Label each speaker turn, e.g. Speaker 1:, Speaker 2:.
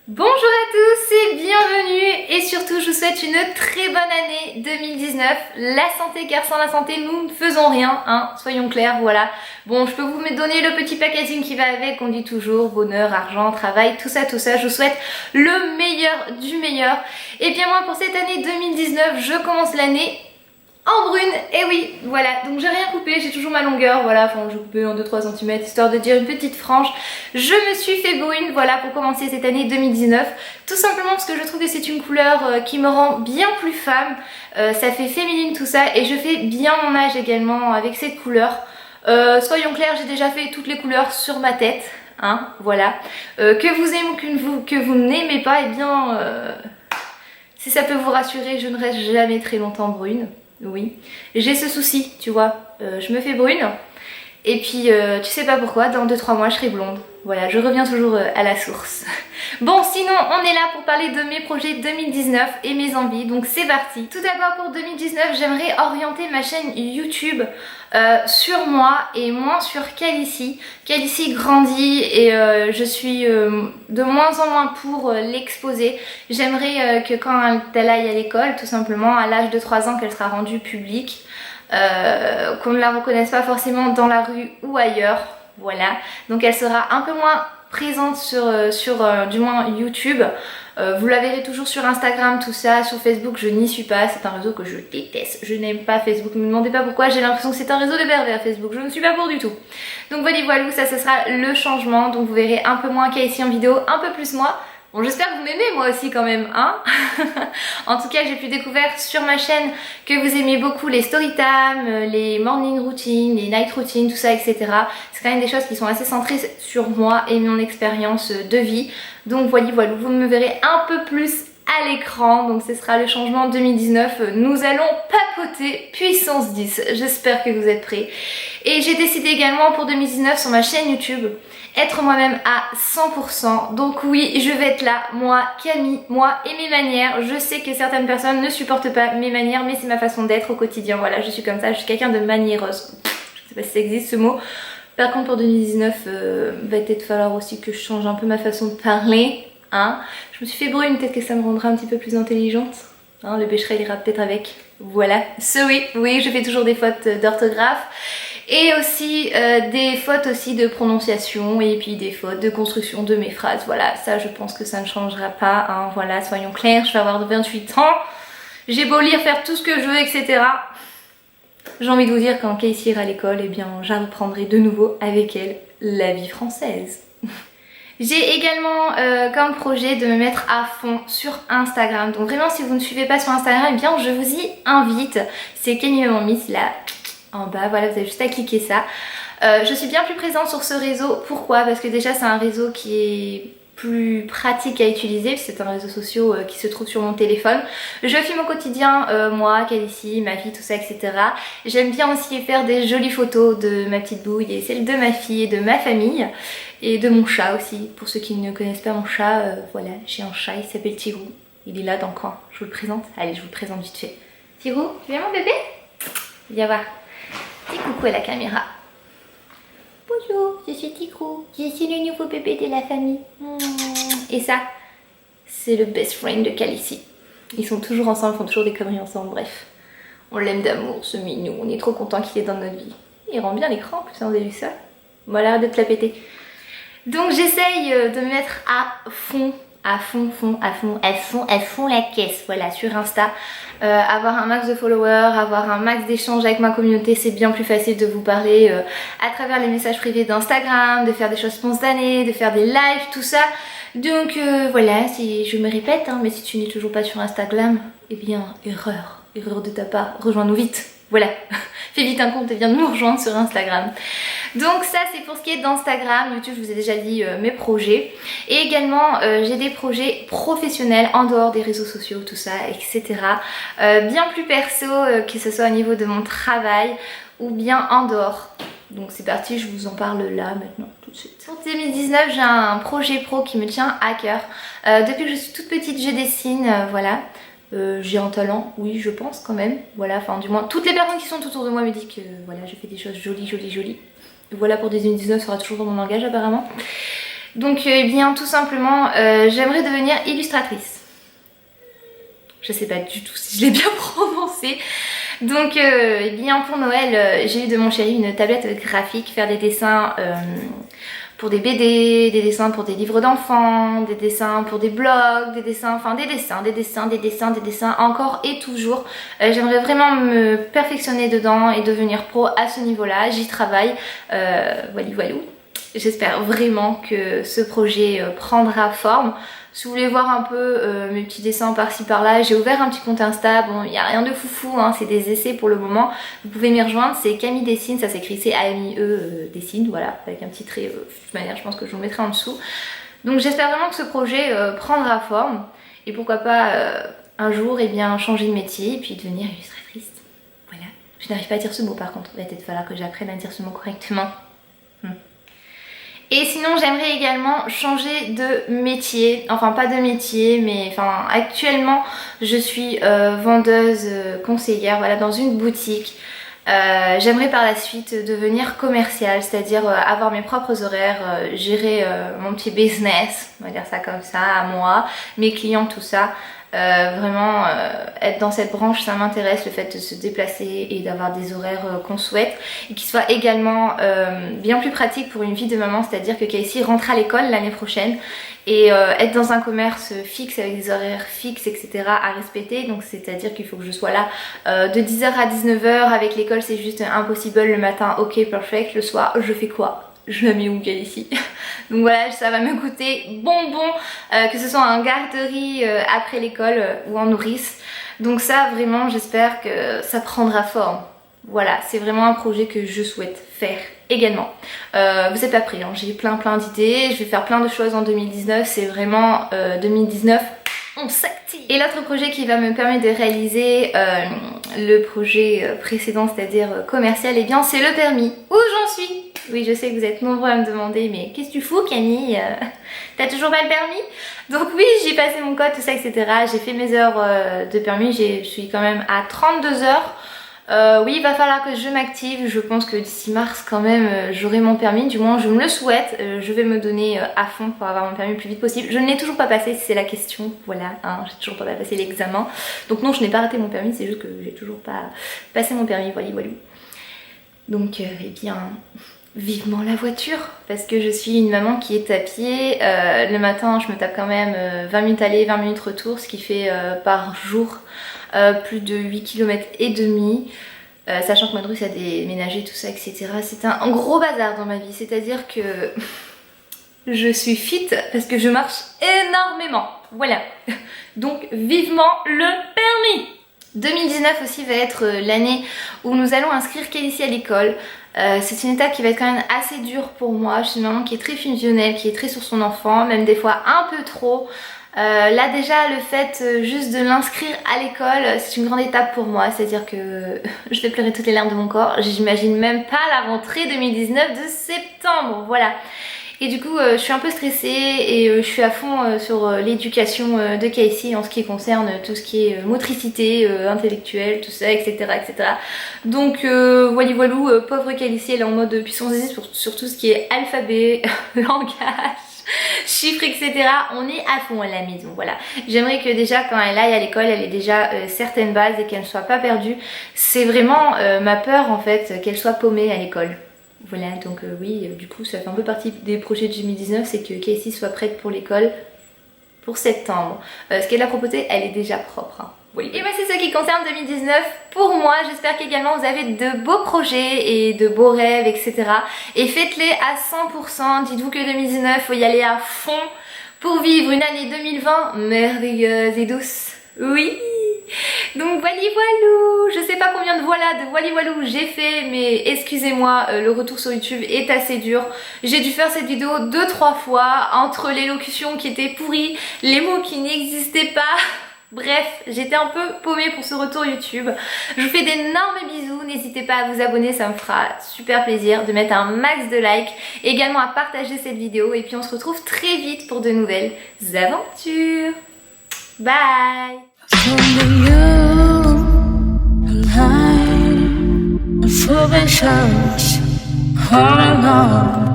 Speaker 1: Bonjour à tous et bienvenue et surtout je vous souhaite une très bonne année 2019. La santé car sans la santé nous ne faisons rien, hein, soyons clairs, voilà. Bon, je peux vous donner le petit packaging qui va avec, on dit toujours bonheur, argent, travail, tout ça, je vous souhaite le meilleur du meilleur. Et bien moi pour cette année 2019, je commence l'année en brune, et oui, voilà, donc j'ai rien coupé, j'ai toujours ma longueur, voilà, enfin j'ai coupé en 2-3 cm histoire de dire une petite frange. Je me suis fait brune, voilà, pour commencer cette année 2019, tout simplement parce que je trouve que c'est une couleur qui me rend bien plus femme, ça fait féminine tout ça, et je fais bien mon âge également avec cette couleur. Soyons clairs, j'ai déjà fait toutes les couleurs sur ma tête, hein, voilà. Que vous aimez ou que vous n'aimez pas, et eh bien, si ça peut vous rassurer, je ne reste jamais très longtemps brune. Oui, j'ai ce souci, tu vois, je me fais brune et puis tu sais pas pourquoi, dans 2-3 mois je serai blonde. Voilà, je reviens toujours à la source. Bon, sinon on est là pour parler de mes projets 2019 et mes envies, donc c'est parti. Tout d'abord pour 2019, j'aimerais orienter ma chaîne YouTube sur moi et moins sur Calici. Calici grandit et je suis de moins en moins pour l'exposer. J'aimerais que quand elle aille à l'école, tout simplement, à l'âge de 3 ans qu'elle sera rendue publique, qu'on ne la reconnaisse pas forcément dans la rue ou ailleurs. Voilà, donc elle sera un peu moins présente sur du moins YouTube. Vous la verrez toujours sur Instagram, tout ça. Sur Facebook, je n'y suis pas, c'est un réseau que je déteste. Je n'aime pas Facebook, ne me demandez pas pourquoi, j'ai l'impression que c'est un réseau de pervers Facebook, je ne suis pas pour du tout. Donc voilà, ça ce sera le changement, donc vous verrez un peu moins qu'ici en vidéo, un peu plus moi. Bon, j'espère que vous m'aimez moi aussi quand même, hein. En tout cas, j'ai pu découvrir sur ma chaîne que vous aimez beaucoup les story time, les morning routines, les night routines, tout ça, etc. C'est quand même des choses qui sont assez centrées sur moi et mon expérience de vie. Donc voilà, vous me verrez un peu plus à l'écran, donc ce sera le changement 2019. Nous allons papoter puissance 10, j'espère que vous êtes prêts. Et j'ai décidé également pour 2019 sur ma chaîne YouTube être moi-même à 100%. Donc oui, je vais être là, moi, Camille, moi et mes manières. Je sais que certaines personnes ne supportent pas mes manières, mais c'est ma façon d'être au quotidien. Voilà, je suis comme ça, je suis quelqu'un de maniéreuse. Je sais pas si ça existe ce mot. Par contre pour 2019, va peut-être falloir aussi que je change un peu ma façon de parler. Hein. Je me suis fait brune, peut-être que ça me rendra un petit peu plus intelligente. Hein, le Becherel ira peut-être avec. Voilà. Oui, je fais toujours des fautes d'orthographe. Et aussi des fautes aussi de prononciation et puis des fautes de construction de mes phrases. Voilà, ça je pense que ça ne changera pas. Hein. Voilà, soyons clairs, je vais avoir 28 ans. J'ai beau lire, faire tout ce que je veux, etc. J'ai envie de vous dire quand Casey ira à l'école, eh bien j'apprendrai de nouveau avec elle la vie française. J'ai également comme projet de me mettre à fond sur Instagram. Donc vraiment si vous ne suivez pas sur Instagram, eh bien je vous y invite. C'est Camille Miss là en bas, voilà, vous avez juste à cliquer ça. Je suis bien plus présente sur ce réseau. Pourquoi? Parce que déjà c'est un réseau qui est plus pratique à utiliser, c'est un réseau social qui se trouve sur mon téléphone. Je filme au quotidien, moi, Calici, ma vie, tout ça, etc. J'aime bien aussi faire des jolies photos de ma petite bouille et celles de ma fille et de ma famille. Et de mon chat aussi, pour ceux qui ne connaissent pas mon chat, voilà, j'ai un chat, il s'appelle Tirou. Il est là dans le coin, je vous le présente. Allez, je vous le présente vite fait. Tirou, tu viens mon bébé? Viens voir. Dis coucou à la caméra. Bonjour, je suis Tirou. Je suis le nouveau bébé de la famille. Et ça, c'est le best friend de Calici. Ils sont toujours ensemble, ils font toujours des conneries ensemble, bref. On l'aime d'amour, ce minou. On est trop content qu'il est dans notre vie. Il rend bien l'écran en plus, vous avez vu ça? Voilà, de te la péter. Donc j'essaye de me mettre à fond la caisse, voilà, sur Insta. Avoir un max de followers, avoir un max d'échanges avec ma communauté, c'est bien plus facile de vous parler à travers les messages privés d'Instagram, de faire des choses spontanées, de faire des lives, tout ça. Donc voilà, si je me répète, hein, mais si tu n'es toujours pas sur Instagram, eh bien erreur de ta part, rejoins-nous vite. Voilà, fais vite un compte et viens nous rejoindre sur Instagram. Donc ça c'est pour ce qui est d'Instagram. YouTube, je vous ai déjà dit mes projets. Et également j'ai des projets professionnels en dehors des réseaux sociaux, tout ça, etc. Bien plus perso, que ce soit au niveau de mon travail ou bien en dehors. Donc c'est parti, je vous en parle là maintenant, tout de suite. Pour 2019, j'ai un projet pro qui me tient à cœur. Depuis que je suis toute petite, je dessine, voilà. J'ai un talent, oui je pense quand même, voilà, enfin du moins toutes les personnes qui sont autour de moi me disent que voilà, je fais des choses jolies. Voilà, pour 2019, ça sera toujours dans mon langage apparemment. Donc eh bien tout simplement j'aimerais devenir illustratrice. Je sais pas du tout si je l'ai bien prononcé. Donc eh bien pour Noël j'ai eu de mon chéri une tablette graphique, faire des dessins pour des BD, des dessins pour des livres d'enfants, des dessins pour des blogs, des dessins, enfin des dessins encore et toujours. J'aimerais vraiment me perfectionner dedans et devenir pro à ce niveau-là, j'y travaille, voilà. J'espère vraiment que ce projet prendra forme. Si vous voulez voir un peu mes petits dessins par-ci par-là, j'ai ouvert un petit compte Insta, bon il n'y a rien de foufou, hein, c'est des essais pour le moment. Vous pouvez m'y rejoindre, c'est Camille Dessine, ça s'écrit C-A-M-I-E Dessine, voilà, avec un petit trait, de toute manière je pense que je vous le mettrai en dessous. Donc j'espère vraiment que ce projet prendra forme et pourquoi pas un jour eh bien, changer de métier et puis devenir illustratrice. Voilà, je n'arrive pas à dire ce mot par contre, il va peut-être falloir que j'apprenne à dire ce mot correctement. Et sinon j'aimerais également changer de métier, enfin pas de métier mais enfin actuellement je suis vendeuse conseillère voilà, dans une boutique. J'aimerais par la suite devenir commerciale, c'est-à-dire avoir mes propres horaires, gérer mon petit business, on va dire ça comme ça, à moi, mes clients, tout ça. Vraiment être dans cette branche ça m'intéresse, le fait de se déplacer et d'avoir des horaires qu'on souhaite et qui soient également bien plus pratiques pour une vie de maman, c'est-à-dire que Casey rentre à l'école l'année prochaine et être dans un commerce fixe avec des horaires fixes etc à respecter, donc c'est à dire qu'il faut que je sois là de 10h à 19h, avec l'école c'est juste impossible, le matin ok perfect, le soir je fais quoi? Je la mets où ici. Donc voilà, ça va me coûter bonbon, que ce soit en garderie après l'école ou en nourrice. Donc ça vraiment j'espère que ça prendra forme. Voilà, c'est vraiment un projet que je souhaite faire également. Vous n'êtes pas prêts, hein, j'ai plein d'idées, je vais faire plein de choses en 2019, c'est vraiment 2019. On s'active. Et l'autre projet qui va me permettre de réaliser le projet précédent, c'est-à-dire commercial, et bien c'est le permis. Où j'en suis? Oui, je sais que vous êtes nombreux à me demander, mais qu'est-ce que tu fous Camille? T'as toujours pas le permis? Donc oui, j'ai passé mon code, tout ça, etc. J'ai fait mes heures de permis, je suis quand même à 32 heures. Oui, il va falloir que je m'active, je pense que d'ici mars quand même j'aurai mon permis, du moins je me le souhaite, je vais me donner à fond pour avoir mon permis le plus vite possible. Je ne l'ai toujours pas passé, c'est la question, voilà, hein, j'ai toujours pas passé l'examen. Donc non, je n'ai pas raté mon permis, c'est juste que j'ai toujours pas passé mon permis, voilà. Donc eh bien, vivement la voiture, parce que je suis une maman qui est à pied, le matin je me tape quand même 20 minutes aller, 20 minutes retour, ce qui fait par jour plus de 8 km et demi, sachant que Madrousse a déménagé tout ça etc. C'est un gros bazar dans ma vie, c'est à dire que je suis fit parce que je marche énormément, voilà. Donc vivement le permis. 2019 aussi va être l'année où nous allons inscrire Casey à l'école. C'est une étape qui va être quand même assez dure pour moi. Je suis une maman qui est très fusionnelle, qui est très sur son enfant, même des fois un peu trop. Là déjà le fait juste de l'inscrire à l'école c'est une grande étape pour moi, c'est à dire que je vais pleurer toutes les larmes de mon corps, j'imagine même pas la rentrée 2019 de septembre, voilà. Et du coup je suis un peu stressée et je suis à fond sur l'éducation de Casey en ce qui concerne tout ce qui est motricité intellectuelle, tout ça etc. Donc voilou, pauvre Casey, elle est en mode puissance 10 sur tout ce qui est alphabet, langage, chiffres etc. On est à fond à la maison, voilà. J'aimerais que déjà quand elle aille à l'école elle ait déjà certaines bases et qu'elle ne soit pas perdue. C'est vraiment ma peur en fait, qu'elle soit paumée à l'école. Voilà, donc oui, du coup ça fait un peu partie des projets de 2019, c'est que Casey soit prête pour l'école pour septembre. Ce qu'elle a proposé, elle est déjà propre, hein. Oui. Et voici ce qui concerne 2019 pour moi. J'espère qu'également vous avez de beaux projets et de beaux rêves etc. Et faites-les à 100%. Dites-vous que 2019 faut y aller à fond pour vivre une année 2020 merveilleuse et douce. Oui. Donc voilou, je sais pas combien de voilou j'ai fait, mais excusez-moi, le retour sur YouTube est assez dur. J'ai dû faire cette vidéo 2-3 fois, entre l'élocution qui était pourrie, les mots qui n'existaient pas. Bref, j'étais un peu paumée pour ce retour YouTube. Je vous fais d'énormes bisous, n'hésitez pas à vous abonner, ça me fera super plaisir, de mettre un max de likes, également à partager cette vidéo et puis on se retrouve très vite pour de nouvelles aventures. Bye.